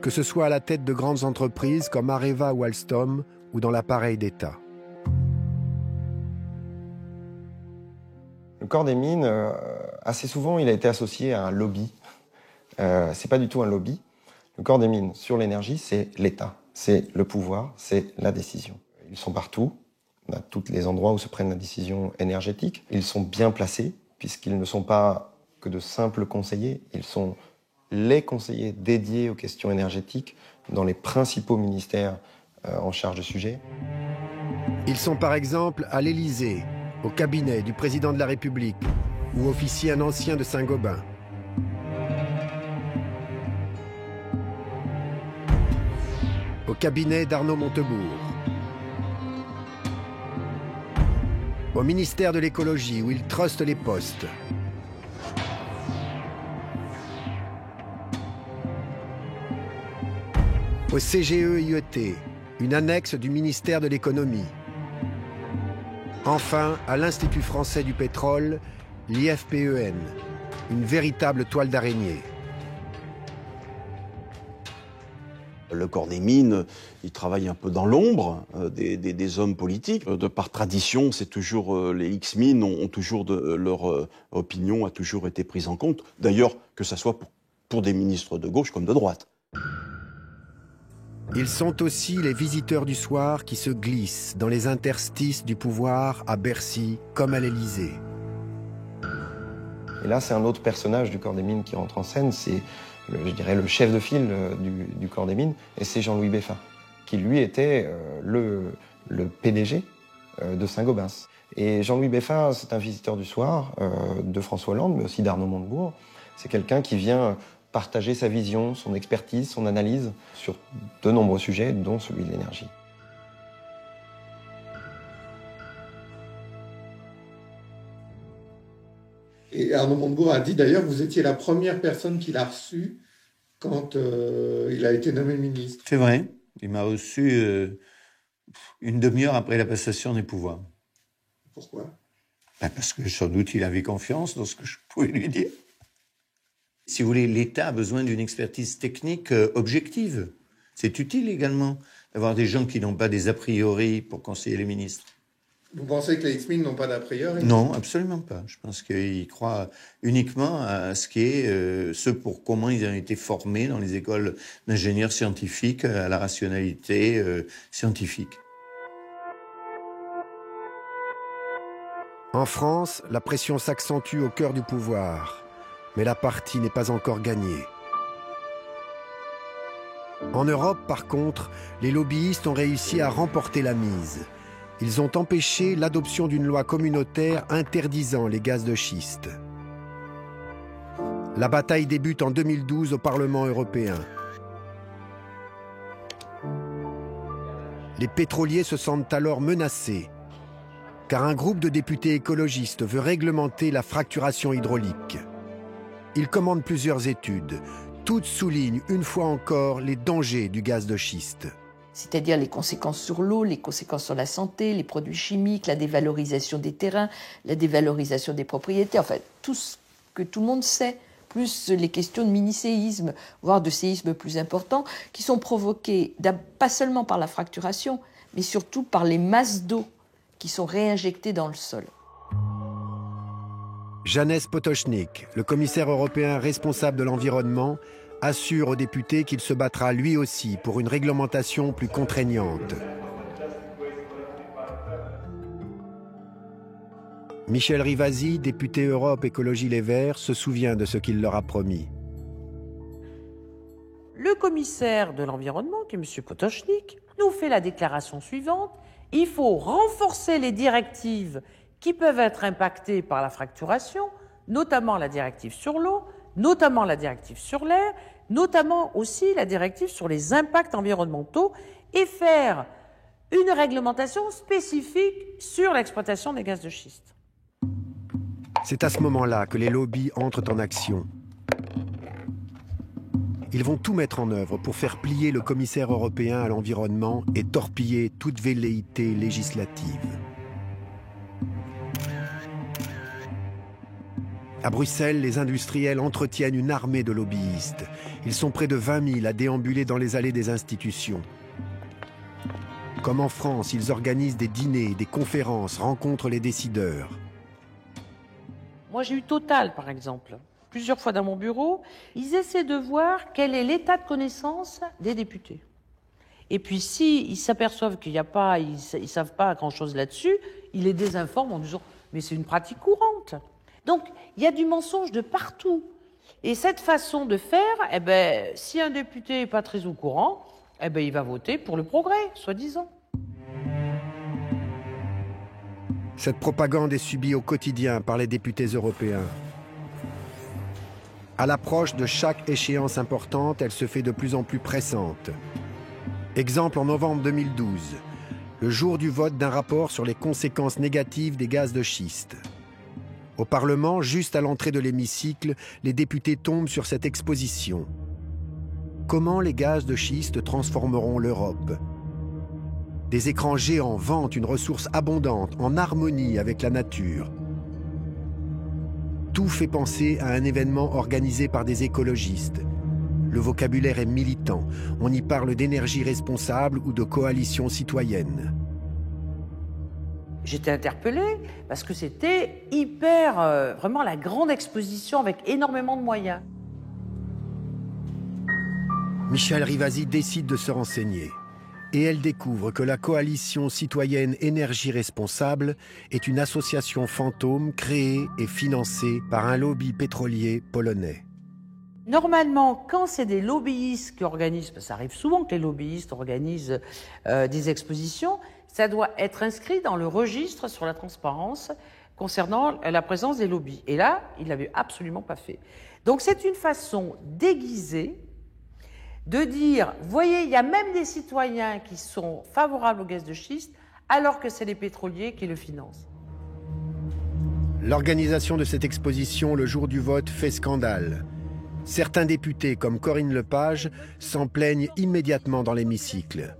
que ce soit à la tête de grandes entreprises comme Areva ou Alstom ou dans l'appareil d'État. Le corps des mines, assez souvent, il a été associé à un lobby. C'est pas du tout un lobby. Le corps des mines sur l'énergie, c'est l'État, c'est le pouvoir, c'est la décision. Ils sont partout, à tous les endroits où se prennent la décision énergétique. Ils sont bien placés, puisqu'ils ne sont pas que de simples conseillers, ils sont les conseillers dédiés aux questions énergétiques dans les principaux ministères en charge du sujet. Ils sont par exemple à l'Élysée, au cabinet du président de la République, ou officient un ancien de Saint-Gobain. Au cabinet d'Arnaud Montebourg. Au ministère de l'écologie, où il truste les postes. Au CGE-IET, une annexe du ministère de l'économie. Enfin, à l'Institut français du pétrole, l'IFPEN, une véritable toile d'araignée. Le corps des mines, il travaille un peu dans l'ombre des hommes politiques. De par tradition, c'est toujours les X-Mines ont toujours leur opinion a toujours été prise en compte. D'ailleurs, que ça soit pour des ministres de gauche comme de droite. Ils sont aussi les visiteurs du soir qui se glissent dans les interstices du pouvoir à Bercy comme à l'Élysée. Et là, c'est un autre personnage du corps des mines qui rentre en scène, c'est, je dirais, le chef de file du corps des mines, et c'est Jean-Louis Beffin, qui lui était le PDG de Saint-Gobain. Et Jean-Louis Beffin, c'est un visiteur du soir de François Hollande, mais aussi d'Arnaud Montebourg. C'est quelqu'un qui vient partager sa vision, son expertise, son analyse sur de nombreux sujets, dont celui de l'énergie. Et Arnaud Montebourg a dit d'ailleurs que vous étiez la première personne qu'il a reçue quand il a été nommé ministre. C'est vrai. Il m'a reçu une demi-heure après la passation des pouvoirs. Pourquoi ? Parce que sans doute il avait confiance dans ce que je pouvais lui dire. Si vous voulez, l'État a besoin d'une expertise technique objective. C'est utile également d'avoir des gens qui n'ont pas des a priori pour conseiller les ministres. Vous pensez que les X-Mil n'ont pas d'a priori ? Non, absolument pas. Je pense qu'ils croient uniquement à ce qui est comment ils ont été formés dans les écoles d'ingénieurs scientifiques, à la rationalité scientifique. En France, la pression s'accentue au cœur du pouvoir, mais la partie n'est pas encore gagnée. En Europe, par contre, les lobbyistes ont réussi à remporter la mise. Ils ont empêché l'adoption d'une loi communautaire interdisant les gaz de schiste. La bataille débute en 2012 au Parlement européen. Les pétroliers se sentent alors menacés, car un groupe de députés écologistes veut réglementer la fracturation hydraulique. Ils commandent plusieurs études. Toutes soulignent une fois encore les dangers du gaz de schiste. C'est-à-dire les conséquences sur l'eau, les conséquences sur la santé, les produits chimiques, la dévalorisation des terrains, la dévalorisation des propriétés, enfin tout ce que tout le monde sait, plus les questions de mini-séismes, voire de séismes plus importants, qui sont provoqués pas seulement par la fracturation, mais surtout par les masses d'eau qui sont réinjectées dans le sol. Janez Potočnik, le commissaire européen responsable de l'environnement, assure aux députés qu'il se battra lui aussi pour une réglementation plus contraignante. Michel Rivasi, député Europe Écologie Les Verts, se souvient de ce qu'il leur a promis. Le commissaire de l'environnement, qui est M. Potočnik, nous fait la déclaration suivante. Il faut renforcer les directives qui peuvent être impactées par la fracturation, notamment la directive sur l'eau, notamment la directive sur l'air, notamment aussi la directive sur les impacts environnementaux, et faire une réglementation spécifique sur l'exploitation des gaz de schiste. C'est à ce moment-là que les lobbies entrent en action. Ils vont tout mettre en œuvre pour faire plier le commissaire européen à l'environnement et torpiller toute velléité législative. À Bruxelles, les industriels entretiennent une armée de lobbyistes. Ils sont près de 20 000 à déambuler dans les allées des institutions. Comme en France, ils organisent des dîners, des conférences, rencontrent les décideurs. Moi, j'ai eu Total, par exemple, plusieurs fois dans mon bureau. Ils essaient de voir quel est l'état de connaissance des députés. Et puis, s'ils s'aperçoivent qu'il n'y a pas, ils ne savent pas grand-chose là-dessus, ils les désinforment en disant « mais c'est une pratique courante ». Donc, il y a du mensonge de partout. Et cette façon de faire, si un député n'est pas très au courant, il va voter pour le progrès, soi-disant. Cette propagande est subie au quotidien par les députés européens. À l'approche de chaque échéance importante, elle se fait de plus en plus pressante. Exemple en novembre 2012, le jour du vote d'un rapport sur les conséquences négatives des gaz de schiste. Au Parlement, juste à l'entrée de l'hémicycle, les députés tombent sur cette exposition. Comment les gaz de schiste transformeront l'Europe ? Des écrans géants vantent une ressource abondante, en harmonie avec la nature. Tout fait penser à un événement organisé par des écologistes. Le vocabulaire est militant. On y parle d'énergie responsable ou de coalition citoyenne. J'étais interpellée parce que c'était hyper, vraiment la grande exposition avec énormément de moyens. Michel Rivasi décide de se renseigner. Et elle découvre que la coalition citoyenne Énergie Responsable est une association fantôme créée et financée par un lobby pétrolier polonais. Normalement, quand c'est des lobbyistes qui organisent, ça arrive souvent que les lobbyistes organisent des expositions, ça doit être inscrit dans le registre sur la transparence concernant la présence des lobbies. Et là, il ne l'avait absolument pas fait. Donc c'est une façon déguisée de dire, voyez, il y a même des citoyens qui sont favorables au gaz de schiste, alors que c'est les pétroliers qui le financent. L'organisation de cette exposition le jour du vote fait scandale. Certains députés, comme Corinne Lepage, s'en plaignent immédiatement dans l'hémicycle.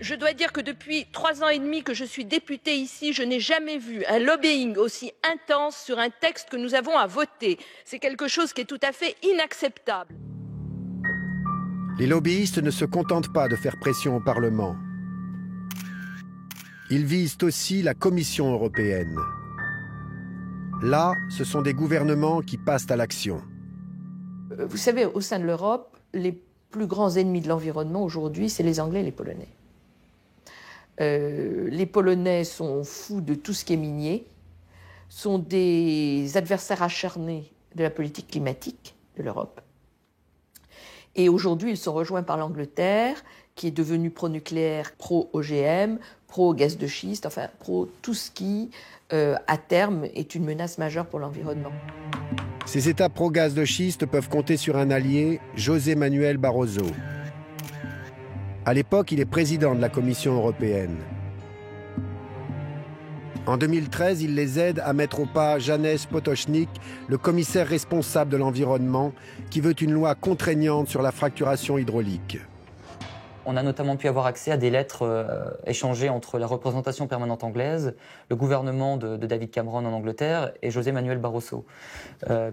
Je dois dire que depuis 3 ans et demi que je suis députée ici, je n'ai jamais vu un lobbying aussi intense sur un texte que nous avons à voter. C'est quelque chose qui est tout à fait inacceptable. Les lobbyistes ne se contentent pas de faire pression au Parlement. Ils visent aussi la Commission européenne. Là, ce sont des gouvernements qui passent à l'action. Vous savez, au sein de l'Europe, les plus grands ennemis de l'environnement aujourd'hui, c'est les Anglais et les Polonais. Les Polonais sont fous de tout ce qui est minier, sont des adversaires acharnés de la politique climatique de l'Europe. Et aujourd'hui, ils sont rejoints par l'Angleterre, qui est devenue pro-nucléaire, pro-OGM, pro-gaz de schiste, enfin pro tout ce qui, à terme, est une menace majeure pour l'environnement. Ces États pro-gaz de schiste peuvent compter sur un allié, José Manuel Barroso. À l'époque, il est président de la Commission européenne. En 2013, il les aide à mettre au pas Janez Potočnik, le commissaire responsable de l'environnement, qui veut une loi contraignante sur la fracturation hydraulique. On a notamment pu avoir accès à des lettres échangées entre la représentation permanente anglaise, le gouvernement de David Cameron en Angleterre et José Manuel Barroso.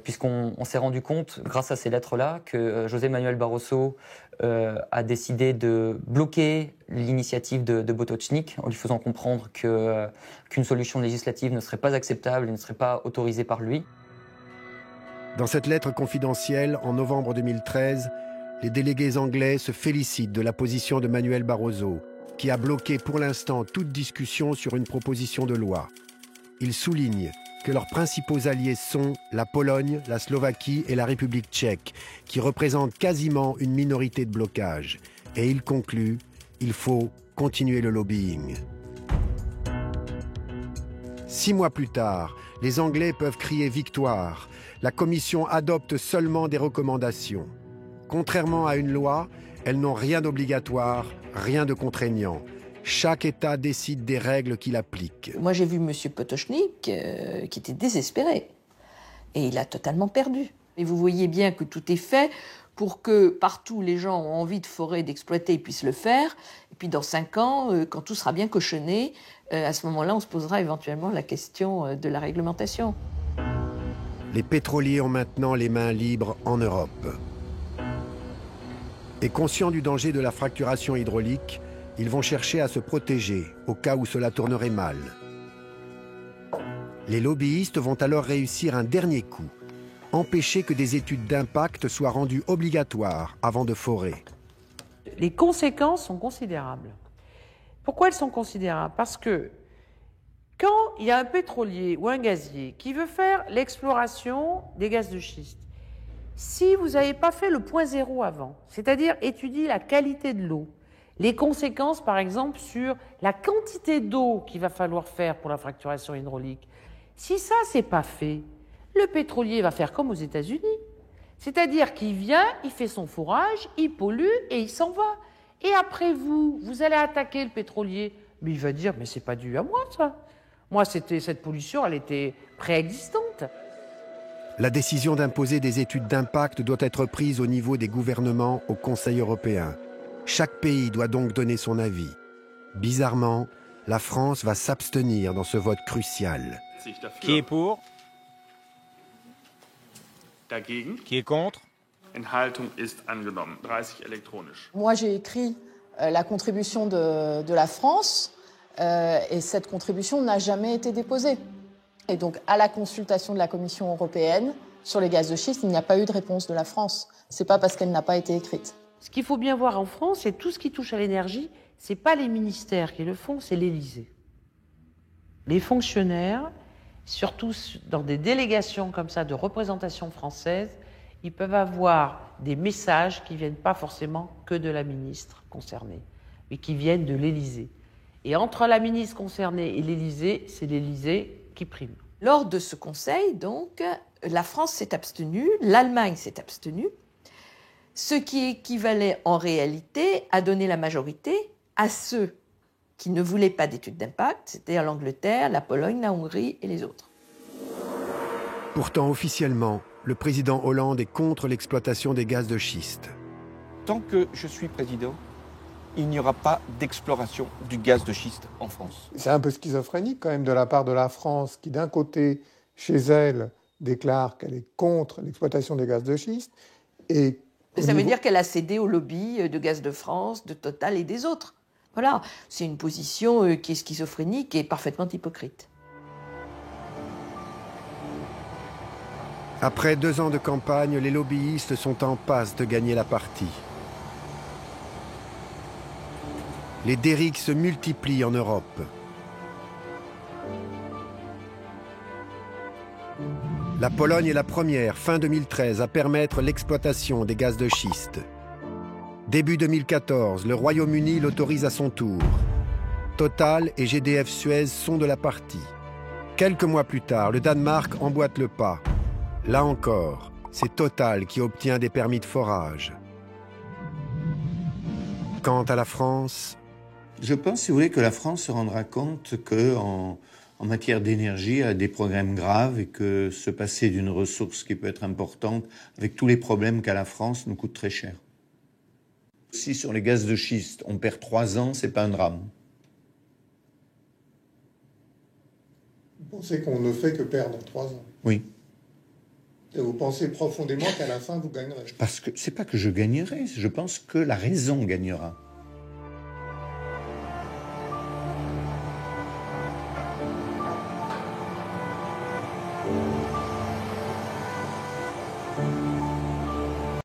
Puisqu'on s'est rendu compte, grâce à ces lettres-là, que José Manuel Barroso a décidé de bloquer l'initiative de Potočnik en lui faisant comprendre qu'une solution législative ne serait pas acceptable et ne serait pas autorisée par lui. Dans cette lettre confidentielle, en novembre 2013, les délégués anglais se félicitent de la position de Manuel Barroso, qui a bloqué pour l'instant toute discussion sur une proposition de loi. Ils soulignent que leurs principaux alliés sont la Pologne, la Slovaquie et la République tchèque, qui représentent quasiment une minorité de blocage. Et ils concluent, il faut continuer le lobbying. 6 mois plus tard, les Anglais peuvent crier victoire. La Commission adopte seulement des recommandations. Contrairement à une loi, elles n'ont rien d'obligatoire, rien de contraignant. Chaque État décide des règles qu'il applique. Moi, j'ai vu M. Potočnik qui était désespéré. Et il a totalement perdu. Et vous voyez bien que tout est fait pour que partout les gens ont envie de forer, d'exploiter, ils puissent le faire. Et puis dans 5 ans, quand tout sera bien cochonné, à ce moment-là, on se posera éventuellement la question de la réglementation. Les pétroliers ont maintenant les mains libres en Europe. Et conscients du danger de la fracturation hydraulique, ils vont chercher à se protéger au cas où cela tournerait mal. Les lobbyistes vont alors réussir un dernier coup, empêcher que des études d'impact soient rendues obligatoires avant de forer. Les conséquences sont considérables. Pourquoi elles sont considérables? Parce que quand il y a un pétrolier ou un gazier qui veut faire l'exploration des gaz de schiste, si vous n'avez pas fait le point zéro avant, c'est-à-dire étudier la qualité de l'eau, les conséquences par exemple sur la quantité d'eau qu'il va falloir faire pour la fracturation hydraulique, si ça c'est pas fait, le pétrolier va faire comme aux États-Unis. C'est-à-dire qu'il vient, il fait son forage, il pollue et il s'en va. Et après vous allez attaquer le pétrolier, mais il va dire mais c'est pas dû à moi ça. Moi cette pollution elle était préexistante. La décision d'imposer des études d'impact doit être prise au niveau des gouvernements au Conseil européen. Chaque pays doit donc donner son avis. Bizarrement, la France va s'abstenir dans ce vote crucial. Qui est pour? Qui est contre? Moi, j'ai écrit la contribution de la France et cette contribution n'a jamais été déposée. Et donc, à la consultation de la Commission européenne sur les gaz de schiste, il n'y a pas eu de réponse de la France. C'est pas parce qu'elle n'a pas été écrite. Ce qu'il faut bien voir en France, c'est tout ce qui touche à l'énergie, c'est pas les ministères qui le font, c'est l'Élysée. Les fonctionnaires, surtout dans des délégations comme ça de représentation française, ils peuvent avoir des messages qui viennent pas forcément que de la ministre concernée, mais qui viennent de l'Élysée. Et entre la ministre concernée et l'Élysée, c'est l'Élysée qui prime. Lors de ce Conseil, donc, la France s'est abstenue, l'Allemagne s'est abstenue, ce qui équivalait en réalité à donner la majorité à ceux qui ne voulaient pas d'études d'impact, c'est-à-dire l'Angleterre, la Pologne, la Hongrie et les autres. Pourtant, officiellement, le président Hollande est contre l'exploitation des gaz de schiste. Tant que je suis président, il n'y aura pas d'exploration du gaz de schiste en France. C'est un peu schizophrénique quand même de la part de la France qui, d'un côté, chez elle, déclare qu'elle est contre l'exploitation des gaz de schiste. Et ça veut dire qu'elle a cédé au lobby de Gaz de France, de Total et des autres. Voilà, c'est une position qui est schizophrénique et parfaitement hypocrite. Après 2 ans de campagne, les lobbyistes sont en passe de gagner la partie. Les dériques se multiplient en Europe. La Pologne est la première, fin 2013, à permettre l'exploitation des gaz de schiste. Début 2014, le Royaume-Uni l'autorise à son tour. Total et GDF Suez sont de la partie. Quelques mois plus tard, le Danemark emboîte le pas. Là encore, c'est Total qui obtient des permis de forage. Quant à la France... Je pense, si vous voulez, que la France se rendra compte qu'en matière d'énergie, elle a des problèmes graves et que se passer d'une ressource qui peut être importante, avec tous les problèmes qu'a la France, nous coûte très cher. Si sur les gaz de schiste, on perd 3 ans, c'est pas un drame. Vous pensez qu'on ne fait que perdre 3 ans? Oui. Et vous pensez profondément qu'à la fin, vous gagnerez? Parce que c'est pas que je gagnerai, je pense que la raison gagnera.